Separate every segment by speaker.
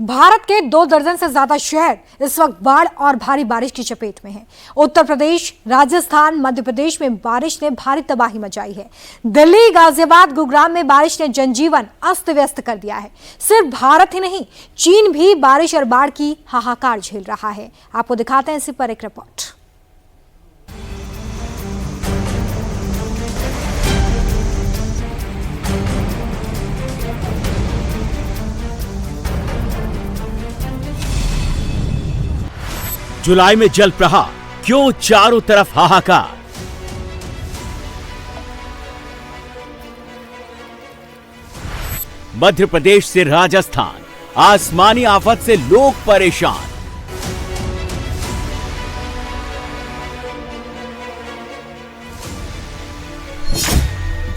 Speaker 1: भारत के 2 दर्जन से ज्यादा शहर इस वक्त बाढ़ और भारी बारिश की चपेट में हैं। उत्तर प्रदेश, राजस्थान, मध्य प्रदेश में बारिश ने भारी तबाही मचाई है। दिल्ली, गाजियाबाद, गुरुग्राम में बारिश ने जनजीवन अस्त व्यस्त कर दिया है। सिर्फ भारत ही नहीं, चीन भी बारिश और बाढ़ की हाहाकार झेल रहा है। आपको दिखाते हैं इसी पर एक रिपोर्ट।
Speaker 2: जुलाई में जल प्रवाह, क्यों चारों तरफ हाहाकार। मध्य प्रदेश से राजस्थान, आसमानी आफत से लोग परेशान।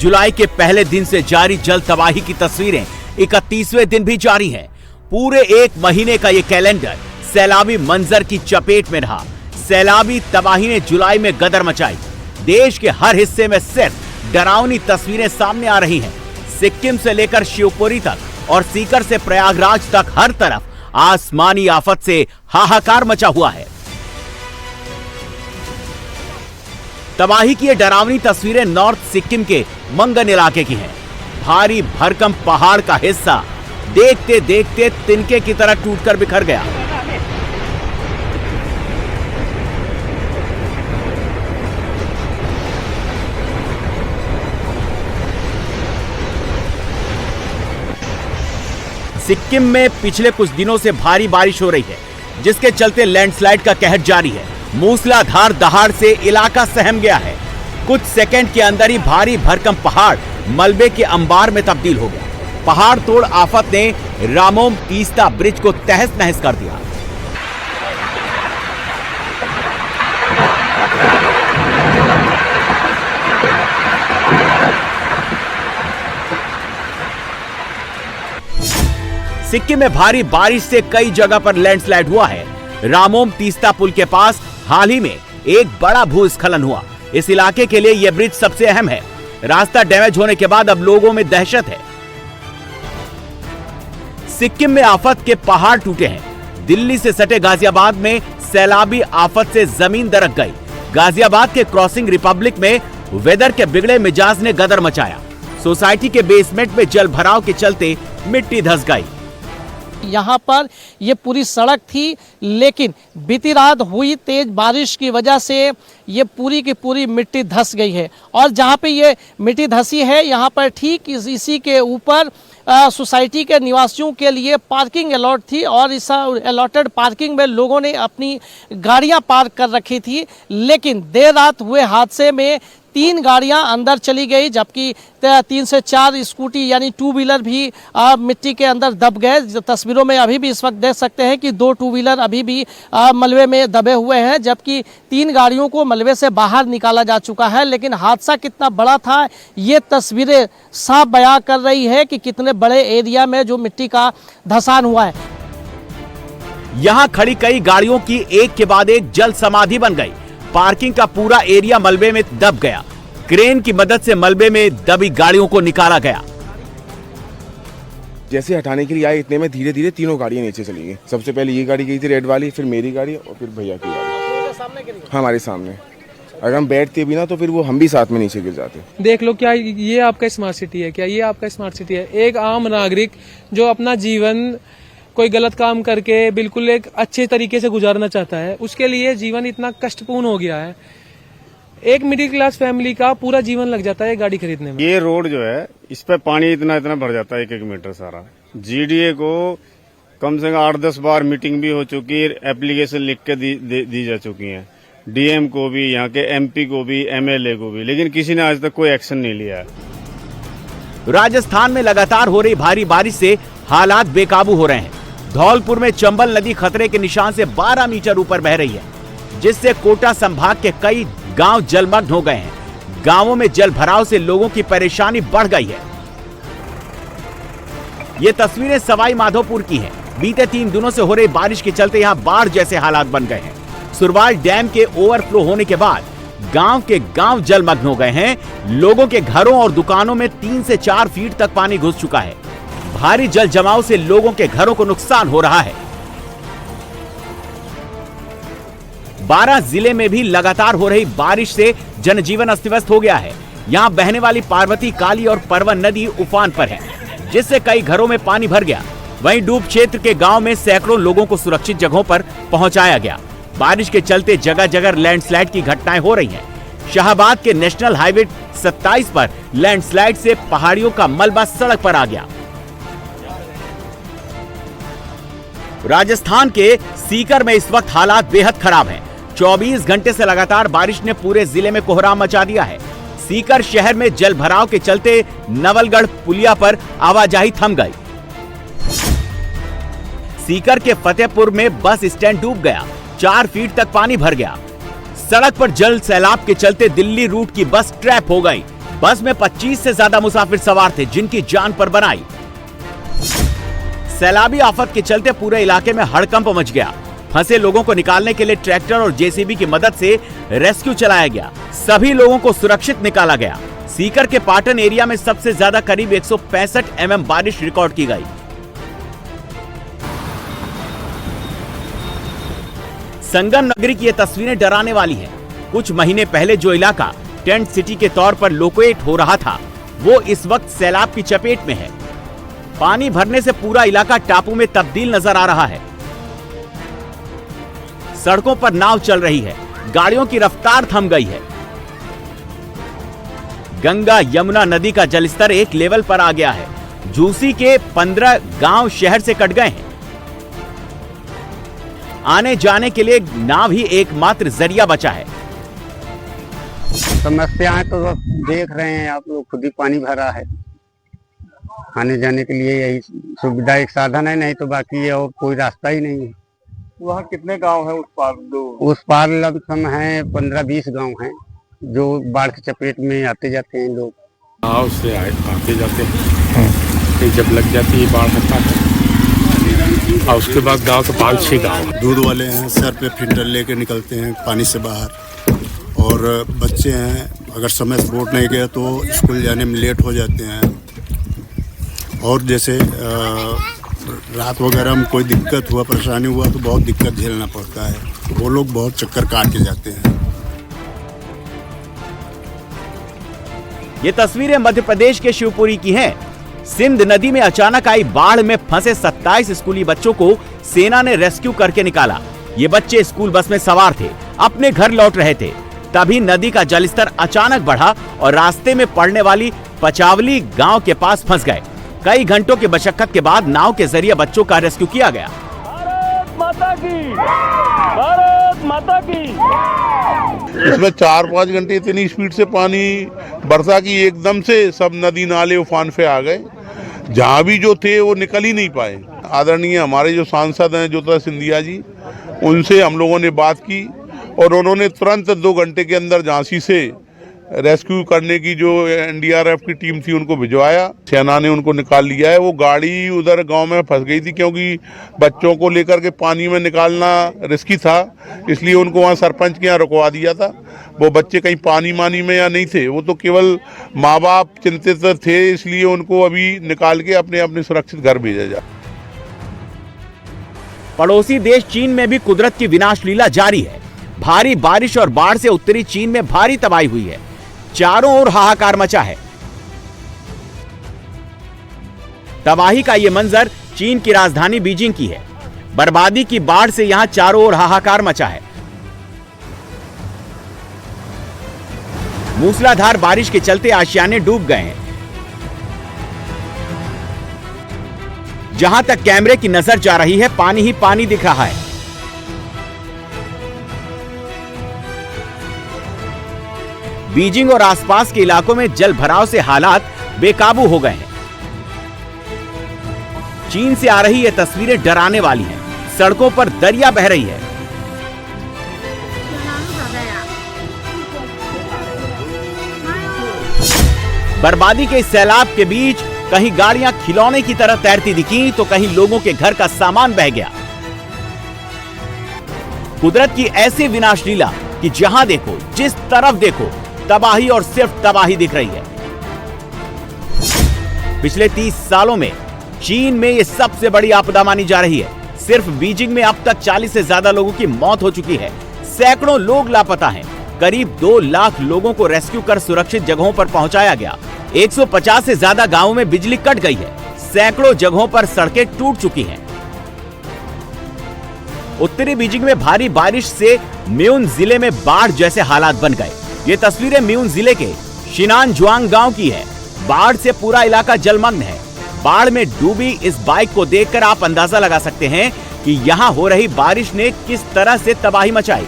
Speaker 2: जुलाई के पहले दिन से जारी जल तबाही की तस्वीरें 31वें दिन भी जारी हैं। पूरे एक महीने का ये कैलेंडर सैलाबी मंजर की चपेट में रहा। सैलाबी तबाही ने जुलाई में गदर मचाई। देश के हर हिस्से में सिर्फ डरावनी तस्वीरें सामने आ रही हैं। सिक्किम से लेकर शिवपुरी तक और सीकर से प्रयागराज तक हर तरफ आसमानी आफत से हाहाकार मचा हुआ है। तबाही की ये डरावनी तस्वीरें नॉर्थ सिक्किम के मंगन इलाके की हैं। भारी भरकम पहाड़ का हिस्सा देखते देखते तिनके की तरह टूटकर बिखर गया। सिक्किम में पिछले कुछ दिनों से भारी बारिश हो रही है, जिसके चलते लैंडस्लाइड का कहर जारी है। मूसलाधार दहाड़ से इलाका सहम गया है। कुछ सेकंड के अंदर ही भारी भरकम पहाड़ मलबे के अंबार में तब्दील हो गया। पहाड़ तोड़ आफत ने रामोम तीस्ता ब्रिज को तहस नहस कर दिया। सिक्किम में भारी बारिश से कई जगह पर लैंडस्लाइड हुआ है। रामोम तीस्ता पुल के पास हाल ही में एक बड़ा भूस्खलन हुआ। इस इलाके के लिए यह ब्रिज सबसे अहम है। रास्ता डैमेज होने के बाद अब लोगों में दहशत है। सिक्किम में आफत के पहाड़ टूटे हैं। दिल्ली से सटे गाजियाबाद में सैलाबी आफत से जमीन दरक गई। गाजियाबाद के क्रॉसिंग रिपब्लिक में वेदर के बिगड़े मिजाज ने गदर मचाया। सोसाइटी के बेसमेंट में जल भराव के चलते मिट्टी धंस गई।
Speaker 3: यहाँ पर ये पूरी सड़क थी, लेकिन बीती रात हुई तेज बारिश की वजह से ये पूरी की पूरी मिट्टी धंस गई है। और जहाँ पे ये मिट्टी धंसी है, यहाँ पर ठीक इसी के ऊपर सोसाइटी के निवासियों के लिए पार्किंग अलॉट थी और इस अलॉटेड पार्किंग में लोगों ने अपनी गाड़ियाँ पार्क कर रखी थी। लेकिन देर रात हुए हादसे में 3 गाड़ियां अंदर चली गई, जबकि 3 से 4 स्कूटी यानी 2 व्हीलर भी मिट्टी के अंदर दब गए। तस्वीरों में अभी भी इस वक्त देख सकते हैं कि 2 2 व्हीलर अभी भी मलबे में दबे हुए हैं, जबकि 3 गाड़ियों को मलबे से बाहर निकाला जा चुका है। लेकिन हादसा कितना बड़ा था, ये तस्वीरें साफ बयां कर रही है कि कितने बड़े एरिया में जो मिट्टी का धंसान हुआ है।
Speaker 2: यहाँ खड़ी कई गाड़ियों की एक के बाद एक जल समाधि बन गई। पार्किंग का पूरा एरिया मलबे में दब गया। क्रेन की मदद से मलबे में दबी गाड़ियों को निकाला गया।
Speaker 4: जैसे हटाने के लिए आए, इतने में धीरे धीरे तीनों गाड़ियां नीचे चली गई। सबसे पहले ये गाड़ी गई थी रेड वाली, फिर मेरी गाड़ी और फिर भैया की गाड़ी हमारे सामने। अगर हम बैठते भी ना तो फिर वो हम भी साथ में नीचे गिर जाते।
Speaker 5: देख लो, क्या ये आपका स्मार्ट सिटी है? क्या ये आपका स्मार्ट सिटी है? एक आम नागरिक जो अपना जीवन कोई गलत काम करके बिल्कुल एक अच्छे तरीके से गुजारना चाहता है, उसके लिए जीवन इतना कष्टपूर्ण हो गया है। एक मिडिल क्लास फैमिली का पूरा जीवन लग जाता है गाड़ी खरीदने में।
Speaker 6: ये रोड जो है, इस पे पानी इतना भर जाता है 1-1 मीटर सारा। जीडीए को कम से कम 8-10 बार मीटिंग भी हो चुकी है, एप्लीकेशन लिख के दी जा चुकी है। डीएम को भी, यहाँ के एमपी को भी, एमएलए को भी, लेकिन किसी ने आज तक कोई एक्शन नहीं लिया है।
Speaker 2: राजस्थान में लगातार हो रही भारी बारिश से हालात बेकाबू हो रहे हैं। धौलपुर में चंबल नदी खतरे के निशान से 12 मीटर ऊपर बह रही है, जिससे कोटा संभाग के कई गांव जलमग्न हो गए हैं। गांवों में जल भराव से लोगों की परेशानी बढ़ गई है। ये तस्वीरें सवाई माधोपुर की हैं। बीते 3 दिनों से हो रही बारिश के चलते यहां बाढ़ जैसे हालात बन गए हैं। सुरवाल डैम के ओवरफ्लो होने के बाद गांव के गांव जलमग्न हो गए हैं। लोगों के घरों और दुकानों में 3 से 4 फीट तक पानी घुस चुका है। भारी जल जमाव से लोगों के घरों को नुकसान हो रहा है। 12 जिले में भी लगातार हो रही बारिश से जनजीवन अस्त व्यस्त हो गया है। यहाँ बहने वाली पार्वती, काली और परवन नदी उफान पर है, जिससे कई घरों में पानी भर गया। वहीं डूब क्षेत्र के गांव में सैकड़ों लोगों को सुरक्षित जगहों पर पहुंचाया गया। बारिश के चलते जगह जगह लैंडस्लाइड की घटनाएं हो रही हैं। शाहबाद के नेशनल हाईवे 27 पर लैंडस्लाइड से पहाड़ियों का मलबा सड़क पर आ गया। राजस्थान के सीकर में इस वक्त हालात बेहद खराब हैं। 24 घंटे से लगातार बारिश ने पूरे जिले में कोहराम मचा दिया है। सीकर शहर में जल भराव के चलते नवलगढ़ पुलिया पर आवाजाही थम गई। सीकर के फतेहपुर में बस स्टैंड डूब गया, 4 फीट तक पानी भर गया। सड़क पर जल सैलाब के चलते दिल्ली रूट की बस ट्रैप हो गई। बस में 25 से ज्यादा मुसाफिर सवार थे, जिनकी जान पर बनाई। सैलाबी आफत के चलते पूरे इलाके में हड़कंप मच गया। फंसे लोगों को निकालने के लिए ट्रैक्टर और जेसीबी की मदद से रेस्क्यू चलाया गया। सभी लोगों को सुरक्षित निकाला गया। सीकर के पाटन एरिया में सबसे ज्यादा करीब 165 mm बारिश रिकॉर्ड की गई। संगम नगरी की ये तस्वीरें डराने वाली हैं। कुछ महीने पहले जो इलाका टेंट सिटी के तौर पर लोकेट हो रहा था, वो इस वक्त सैलाब की चपेट में है। पानी भरने से पूरा इलाका टापू में तब्दील नजर आ रहा है। सड़कों पर नाव चल रही है, गाड़ियों की रफ्तार थम गई है। गंगा यमुना नदी का जलस्तर एक लेवल पर आ गया है। झूसी के 15 गांव शहर से कट गए हैं। आने जाने के लिए नाव ही एकमात्र जरिया बचा है।
Speaker 7: समस्याएं तो देख रहे हैं आप लोग, खुद ही पानी भरा है। आने जाने के लिए यही सुविधा एक साधन है, नहीं तो बाकी और कोई रास्ता ही नहीं है।
Speaker 8: वहाँ कितने गांव हैं उस पार?
Speaker 7: उस पार लमसम है 15-20 गांव हैं जो बाढ़ की चपेट में आते जाते हैं लोग।
Speaker 9: गाँव से आते जाते हैं, जब लग जाती है बाढ़ होता है और उसके बाद गांव के 5-6 गाँव
Speaker 10: दूध वाले हैं, सर पे फिल्टर लेके निकलते हैं पानी से बाहर। और बच्चे हैं, अगर समय से वोट नहीं गया तो स्कूल जाने में लेट हो जाते हैं। और जैसे रात वगैरह में कोई दिक्कत हुआ, परेशानी हुआ तो बहुत दिक्कत झेलना पड़ता है। वो लोग बहुत चक्कर काट के जाते हैं।
Speaker 2: ये तस्वीरें मध्य प्रदेश के शिवपुरी की हैं। सिंध नदी में अचानक आई बाढ़ में फंसे 27 स्कूली बच्चों को सेना ने रेस्क्यू करके निकाला। ये बच्चे स्कूल बस में सवार थे, अपने घर लौट रहे थे। तभी नदी का जलस्तर अचानक बढ़ा और रास्ते में पड़ने वाली पचावली गांव के पास फंस गए। कई घंटों की मशक्कत के बाद नाव के जरिए बच्चों का रेस्क्यू किया गया।
Speaker 8: भारत माता की, भारत माता की।
Speaker 11: इसमें 4-5 घंटे इतनी स्पीड से पानी बरसा कि एकदम से सब नदी नाले उफान पे आ गए। जहाँ भी जो थे वो निकल ही नहीं पाए। आदरणीय हमारे जो सांसद हैं ज्योतिरादित्य सिंधिया जी, उनसे हम लोगों ने बात की और उन्होंने तुरंत 2 घंटे के अंदर झांसी से रेस्क्यू करने की जो एनडीआरएफ की टीम थी उनको भिजवाया। सेना ने उनको निकाल लिया है। वो गाड़ी उधर गांव में फंस गई थी, क्योंकि बच्चों को लेकर के पानी में निकालना रिस्की था, इसलिए उनको वहाँ सरपंच के यहाँ रुकवा दिया था। वो बच्चे कहीं पानी मानी में या नहीं थे, वो तो केवल माँ बाप चिंतित थे, इसलिए उनको अभी निकाल के अपने अपने सुरक्षित घर भेजा जाए।
Speaker 2: पड़ोसी देश चीन में भी कुदरत की विनाश लीला जारी है। भारी बारिश और बाढ़ से उत्तरी चीन में भारी तबाही हुई है। चारों ओर हाहाकार मचा है। तबाही का यह मंजर चीन की राजधानी बीजिंग की है। बर्बादी की बाढ़ से यहां चारों ओर हाहाकार मचा है। मूसलाधार बारिश के चलते आशियाने डूब गए हैं। जहां तक कैमरे की नजर जा रही है, पानी ही पानी दिख रहा है। बीजिंग और आसपास के इलाकों में जल भराव से हालात बेकाबू हो गए हैं। चीन से आ रही ये तस्वीरें डराने वाली हैं। सड़कों पर दरिया बह रही है। बर्बादी के इस सैलाब के बीच कहीं गाड़ियां खिलौने की तरह तैरती दिखी, तो कहीं लोगों के घर का सामान बह गया। कुदरत की ऐसी विनाश लीला कि जहां देखो, जिस तरफ देखो, तबाही और सिर्फ तबाही दिख रही है। पिछले 30 सालों में चीन में ये सबसे बड़ी आपदा मानी जा रही है। सिर्फ बीजिंग में अब तक 40 से ज्यादा लोगों की मौत हो चुकी है। सैकड़ों लोग लापता हैं। करीब 2 लाख लोगों को रेस्क्यू कर सुरक्षित जगहों पर पहुंचाया गया। 150 से ज्यादा गांवों में बिजली कट गई है। सैकड़ों जगहों पर सड़कें टूट चुकी हैं। उत्तरी बीजिंग में भारी बारिश से म्यून जिले में बाढ़ जैसे हालात बन गए। ये तस्वीरें म्यून जिले के शिनानजुआंग गांव की है। बाढ़ से पूरा इलाका जलमग्न है। बाढ़ में डूबी इस बाइक को देखकर आप अंदाजा लगा सकते हैं कि यहाँ हो रही बारिश ने किस तरह से तबाही मचाई।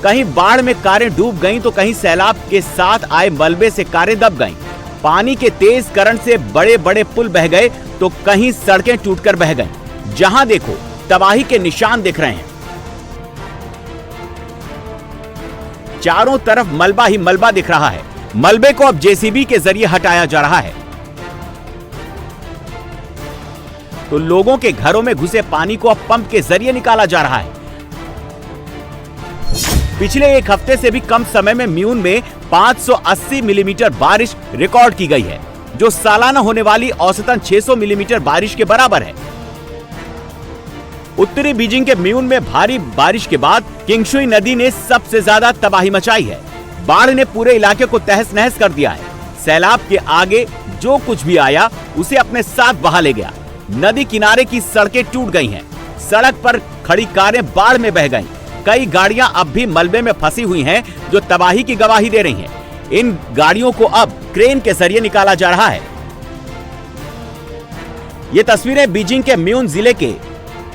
Speaker 2: कहीं बाढ़ में कारें डूब गईं तो कहीं सैलाब के साथ आए मलबे से कारें दब गईं। पानी के तेज करंट से बड़े बड़े पुल बह गए तो कहीं सड़कें टूटकर बह गईं। जहां देखो तबाही के निशान दिख रहे हैं। चारों तरफ मलबा ही मलबा दिख रहा है। मलबे को अब जेसीबी के जरिए हटाया जा रहा है तो लोगों के घरों में घुसे पानी को अब पंप के जरिए निकाला जा रहा है। पिछले एक हफ्ते से भी कम समय में म्यून में 580 मिलीमीटर बारिश रिकॉर्ड की गई है, जो सालाना होने वाली औसतन 600 मिलीमीटर बारिश के बराबर है। उत्तरी बीजिंग के म्यून में भारी बारिश के बाद किंगशुई नदी ने सबसे ज्यादा तबाही मचाई है। बाढ़ ने पूरे इलाके को तहस नहस कर दिया है। सैलाब के आगे जो कुछ भी आया उसे अपने साथ बहा ले गया। नदी किनारे की सड़कें टूट गई हैं। सड़क पर खड़ी कारें बाढ़ में बह गईं। कई गाड़ियां अब भी मलबे में फंसी हुई हैं, जो तबाही की गवाही दे रही हैं। इन गाड़ियों को अब क्रेन के जरिए निकाला जा रहा है। ये तस्वीरें बीजिंग के म्यून जिले के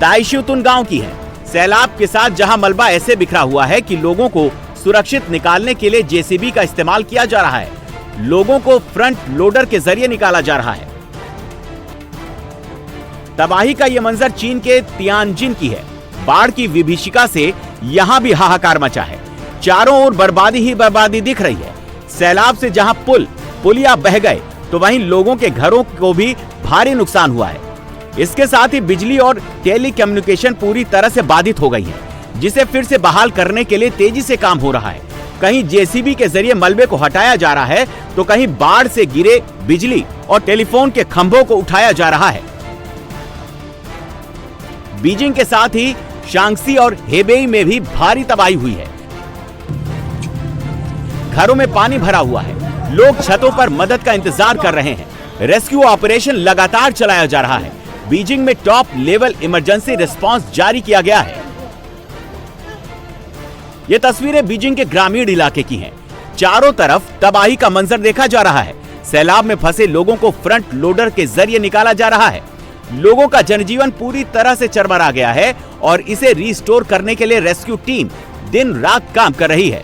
Speaker 2: ताइशुतुन गांव की हैं। सैलाब के साथ जहां मलबा ऐसे बिखरा हुआ है कि लोगों को सुरक्षित निकालने के लिए जेसीबी का इस्तेमाल किया जा रहा है। लोगों को फ्रंट लोडर के जरिए निकाला जा रहा है। तबाही का यह मंजर चीन के तियानजिन की है। बाढ़ की विभीषिका से यहां भी हाहाकार मचा है। चारों ओर बर्बादी ही बर्बादी दिख रही है। सैलाब से जहां पुलिया बह गए तो वहीं लोगों के घरों को भी भारी नुकसान हुआ है। इसके साथ ही बिजली और टेलीकम्युनिकेशन पूरी तरह से बाधित हो गई है, जिसे फिर से बहाल करने के लिए तेजी से काम हो रहा है। कहीं जेसीबी के जरिए मलबे को हटाया जा रहा है तो कहीं बाढ़ से गिरे बिजली और टेलीफोन के खंभों को उठाया जा रहा है। बीजिंग के साथ ही शांक्सी और हेबेई में भी भारी तबाही हुई है। घरों में पानी भरा हुआ है। लोग छतों पर मदद का इंतजार कर रहे हैं। रेस्क्यू ऑपरेशन लगातार चलाया जा रहा है। बीजिंग में टॉप लेवल इमरजेंसी रिस्पांस जारी किया गया है। ये तस्वीरें बीजिंग के ग्रामीण इलाके की हैं। चारों तरफ तबाही का मंजर देखा जा रहा है। सैलाब में फंसे लोगों को फ्रंट लोडर के जरिए निकाला जा रहा है। लोगों का जनजीवन पूरी तरह से चरमरा गया है और इसे रिस्टोर करने के लिए रेस्क्यू टीम दिन रात काम कर रही है।